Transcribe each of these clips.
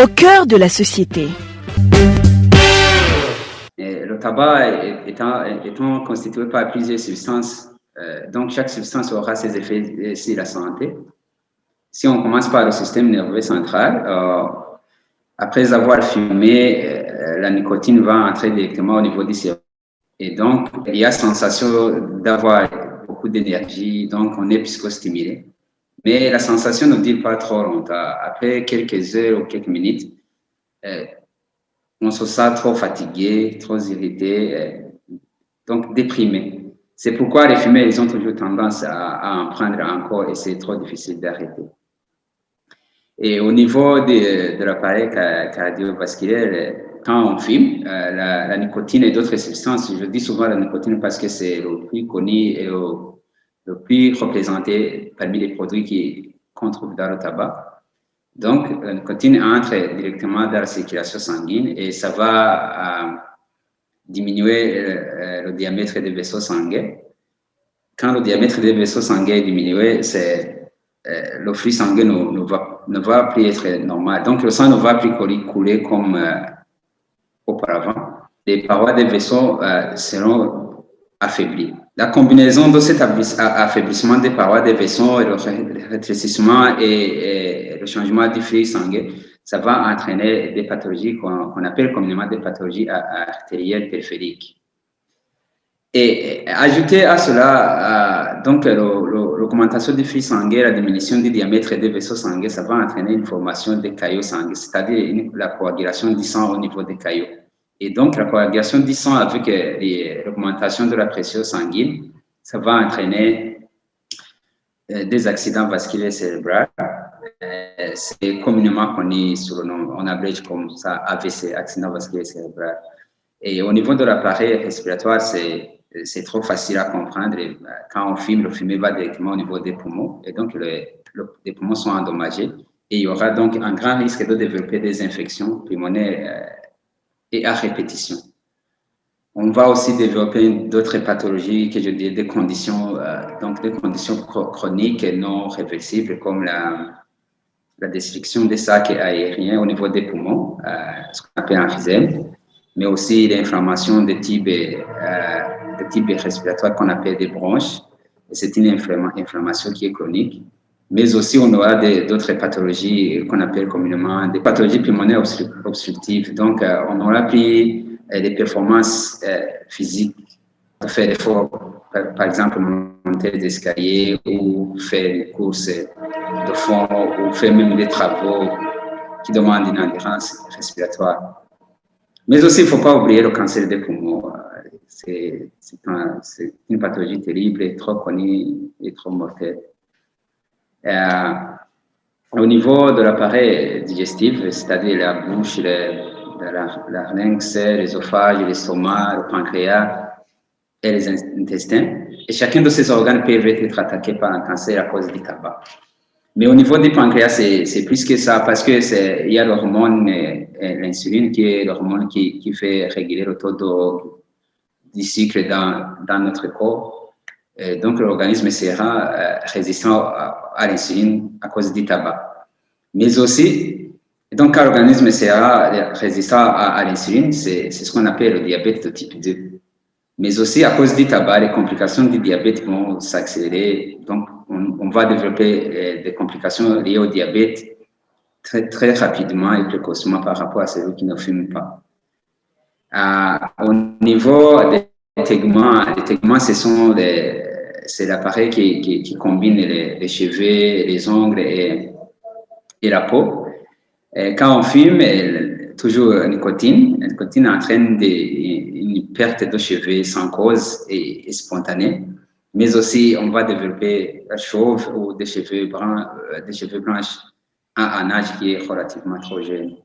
au cœur de la société. Et le tabac étant constitué par plusieurs substances, donc chaque substance aura ses effets sur la santé. Si on commence par le système nerveux central, après avoir fumé, la nicotine va entrer directement au niveau du cerveau. Et donc, il y a sensation d'avoir beaucoup d'énergie, donc on est psychostimulé. Mais la sensation ne dure pas trop longtemps. Après quelques heures ou quelques minutes, on se sent trop fatigué, trop irrité, donc déprimé. C'est pourquoi les fumeurs, ils ont toujours tendance à en prendre encore et c'est trop difficile d'arrêter. Et au niveau de l'appareil cardiovasculaire, quand on fume, la nicotine et d'autres substances, je dis souvent la nicotine parce que c'est le plus connu et le plus représenté parmi les produits qu'on trouve dans le tabac. Donc, la nicotine entre directement dans la circulation sanguine et ça va diminuer le diamètre des vaisseaux sanguins. Quand le diamètre des vaisseaux sanguins est diminué, le flux sanguin ne va plus être normal. Donc, le sang ne va plus couler comme auparavant. Les parois des vaisseaux seront affaiblies. La combinaison de cet affaiblissement des parois des vaisseaux et le rétrécissement et le changement du flux sanguin, ça va entraîner des pathologies qu'on appelle communément des pathologies artérielles périphériques. Et ajouter à cela, donc l'augmentation du flux sanguin, la diminution du diamètre des vaisseaux sanguins, ça va entraîner une formation des caillots sanguins, c'est-à-dire la coagulation du sang au niveau des caillots. Et donc, la coagulation du sang avec l'augmentation de la pression sanguine, ça va entraîner des accidents vasculaires cérébraux. C'est communément connu sous le nom, on abrège comme ça, AVC, accident vasculaire cérébral. Et au niveau de l'appareil respiratoire, c'est trop facile à comprendre. Quand on fume, le fumée va directement au niveau des poumons. Et donc, les poumons sont endommagés. Et il y aura donc un grand risque de développer des infections pulmonaires et à répétition. On va aussi développer d'autres pathologies, que je dis des conditions, donc des conditions chroniques et non réversibles, comme la destruction des sacs aériens au niveau des poumons, ce qu'on appelle emphysème, mais aussi l'inflammation de type respiratoire qu'on appelle des bronches. C'est une inflammation qui est chronique. Mais aussi, on aura d'autres pathologies qu'on appelle communément des pathologies pulmonaires obstructives. Donc, on aura pris des performances physiques, faire des efforts, par exemple, monter des escaliers ou faire des courses de fond ou faire même des travaux qui demandent une endurance respiratoire. Mais aussi, il ne faut pas oublier le cancer des poumons. C'est une pathologie terrible et trop connue et trop mortelle. Au niveau de l'appareil digestif, c'est-à-dire la bouche, la larynx, l'œsophage, l'estomac, le pancréas et les intestins, et chacun de ces organes peut être attaqué par un cancer à cause du tabac. Mais au niveau du pancréas, c'est plus que ça, parce qu'il y a l'hormone, l'insuline, qui est l'hormone qui fait réguler le taux du sucre dans notre corps. Et donc, l'organisme sera résistant à l'insuline à cause du tabac. Mais aussi, donc, quand l'organisme sera résistant à l'insuline, c'est ce qu'on appelle le diabète de type 2. Mais aussi, à cause du tabac, les complications du diabète vont s'accélérer. Donc, on va développer des complications liées au diabète très, très rapidement et précocement par rapport à celui qui ne fume pas. Au niveau des tegments, c'est l'appareil qui combine les cheveux, les ongles et la peau. Et quand on fume, toujours la nicotine entraîne une perte de cheveux sans cause et spontanée. Mais aussi, on va développer la chauve ou des cheveux blancs à un âge qui est relativement trop jeune.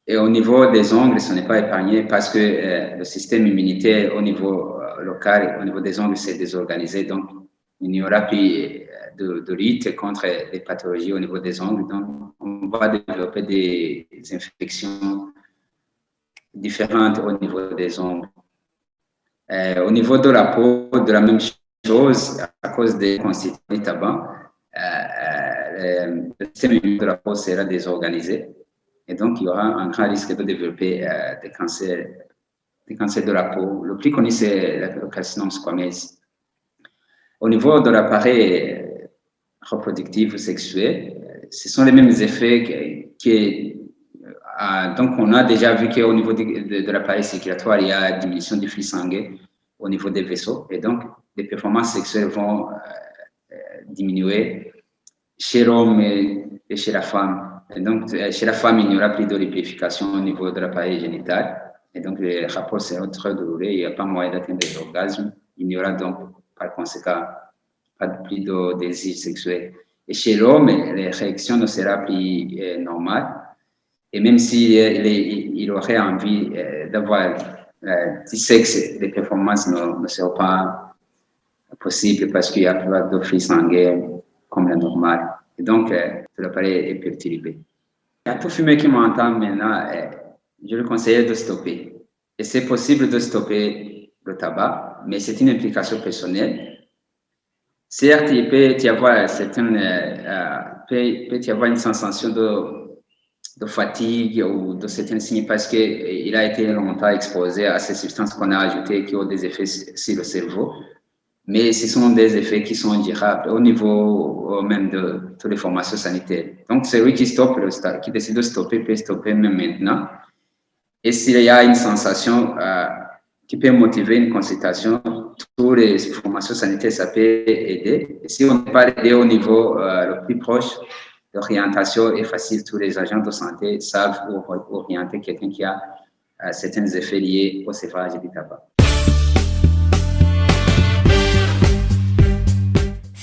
Et au niveau des ongles, ce n'est pas épargné parce que le système immunitaire au niveau local, au niveau des ongles, c'est désorganisé. Donc, il n'y aura plus de lutte contre les pathologies au niveau des ongles. Donc, on va développer des infections différentes au niveau des ongles. Au niveau de la peau, de la même chose, à cause des constituants du tabac, le système immunitaire de la peau sera désorganisé et donc il y aura un grand risque de développer des cancers de la peau. Le plus connu, c'est le carcinome squameux. Au niveau de l'appareil reproductif ou sexuel, ce sont les mêmes effets donc on a déjà vu qu'au niveau de l'appareil circulatoire, il y a une diminution du flux sanguin au niveau des vaisseaux et donc les performances sexuelles vont diminuer chez l'homme et chez la femme. Et donc, chez la femme, il n'y aura plus de lubrification au niveau de l'appareil génital. Et donc, les rapports seront très douloureux. Il n'y a pas moyen d'atteindre des orgasmes. Il n'y aura donc, par conséquent, pas plus de désir sexuel. Et chez l'homme, les réactions ne seront plus normales. Et même s'il aurait envie d'avoir du sexe, les performances ne seront pas possibles parce qu'il n'y a pas de flux sanguin comme la normale. Et donc, l'appareil est perturbé. À tout fumeur qui m'entend maintenant, je le conseille de stopper. Et c'est possible de stopper le tabac, mais c'est une implication personnelle. Certes, il peut y avoir une sensation de fatigue ou de certains signes parce qu'il a été longtemps exposé à ces substances qu'on a ajoutées qui ont des effets sur le cerveau. Mais ce sont des effets qui sont durables au niveau même de toutes les formations sanitaires. Donc, celui qui décide de stopper peut stopper même maintenant. Et s'il y a une sensation qui peut motiver une consultation, toutes les formations sanitaires, ça peut aider. Et si on n'est pas aidé au niveau le plus proche, l'orientation est facile. Tous les agents de santé savent orienter quelqu'un qui a certains effets liés au sévrage du tabac.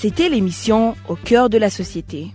C'était l'émission Au cœur de la société.